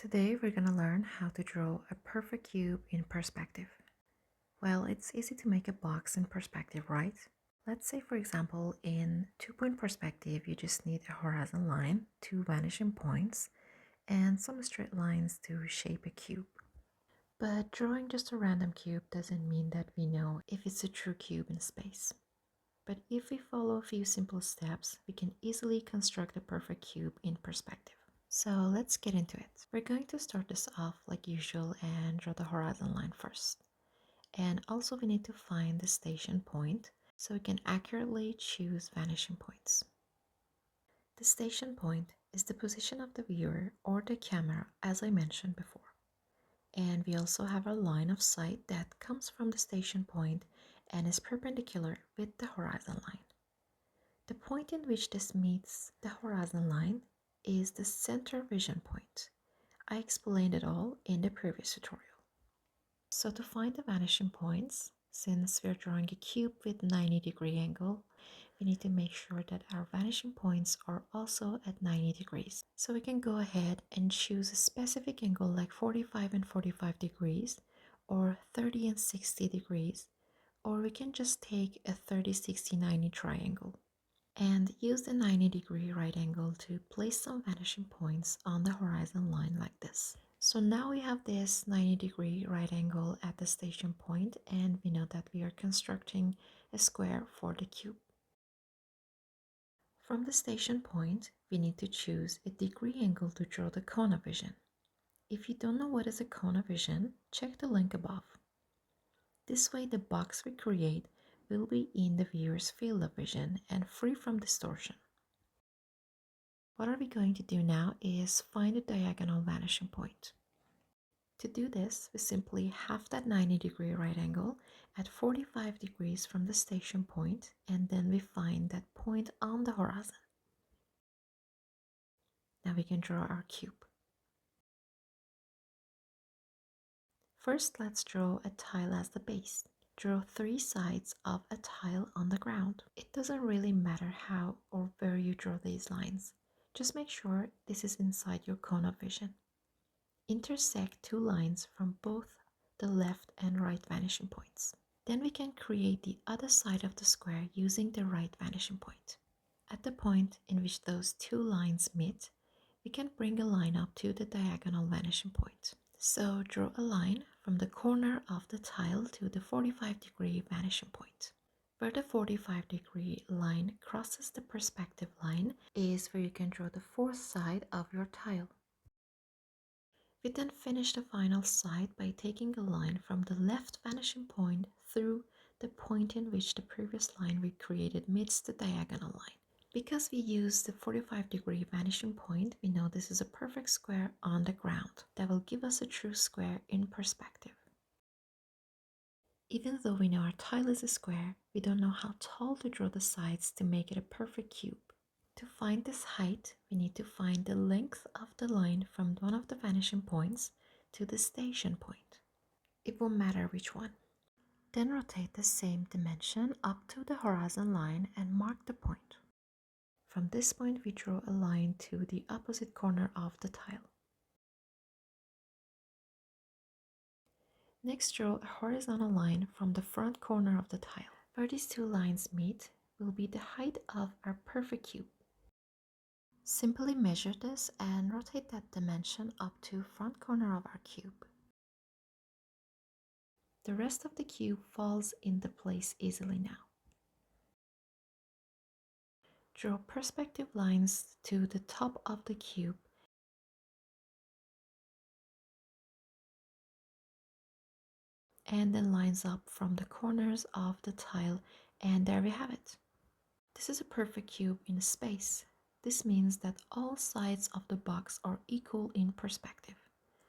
Today we're going to learn how to draw a perfect cube in perspective. Well, it's easy to make a box in perspective, right? Let's say, for example, in 2-point perspective, you just need a horizon line, 2 vanishing points, and some straight lines to shape a cube. But drawing just a random cube doesn't mean that we know if it's a true cube in space. But if we follow a few simple steps, we can easily construct a perfect cube in perspective. So let's get into it. We're going to start this off like usual and draw the horizon line first. And also we need to find the station point so we can accurately choose vanishing points. The station point is the position of the viewer or the camera, as I mentioned before. And we also have a line of sight that comes from the station point and is perpendicular with the horizon line. The point in which this meets the horizon line is the center vision point. I explained it all in the previous tutorial. So to find the vanishing points, since we're drawing a cube with 90-degree angle, we need to make sure that our vanishing points are also at 90 degrees. So we can go ahead and choose a specific angle like 45 and 45 degrees, or 30 and 60 degrees, or we can just take a 30, 60, 90 triangle and use the 90-degree right angle to place some vanishing points on the horizon line like this. So now we have this 90-degree right angle at the station point, and we know that we are constructing a square for the cube. From the station point, we need to choose a degree angle to draw the cone of vision. If you don't know what is a cone of vision, check the link above. This way the box we create will be in the viewer's field of vision and free from distortion. What are we going to do now is find a diagonal vanishing point. To do this, we simply halve that 90-degree right angle at 45 degrees from the station point, and then we find that point on the horizon. Now we can draw our cube. First, let's draw a tile as the base. Draw 3 sides of a tile on the ground. It doesn't really matter how or where you draw these lines. Just make sure this is inside your cone of vision. Intersect 2 lines from both the left and right vanishing points. Then we can create the other side of the square using the right vanishing point. At the point in which those 2 lines meet, we can bring a line up to the diagonal vanishing point. So draw a line from the corner of the tile to the 45-degree vanishing point. Where the 45-degree line crosses the perspective line is where you can draw the fourth side of your tile. We then finish the final side by taking a line from the left vanishing point through the point in which the previous line we created meets the diagonal line. Because we use the 45-degree vanishing point, we know this is a perfect square on the ground that will give us a true square in perspective. Even though we know our tile is a square, we don't know how tall to draw the sides to make it a perfect cube. To find this height, we need to find the length of the line from one of the vanishing points to the station point. It won't matter which one. Then rotate the same dimension up to the horizon line and mark the point. From this point, we draw a line to the opposite corner of the tile. Next, draw a horizontal line from the front corner of the tile. Where these 2 lines meet will be the height of our perfect cube. Simply measure this and rotate that dimension up to front corner of our cube. The rest of the cube falls into place easily now. Draw perspective lines to the top of the cube and then lines up from the corners of the tile, and there we have it. This is a perfect cube in space. This means that all sides of the box are equal in perspective.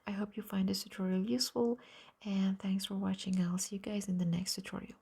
I hope you find this tutorial useful, and thanks for watching. I'll see you guys in the next tutorial.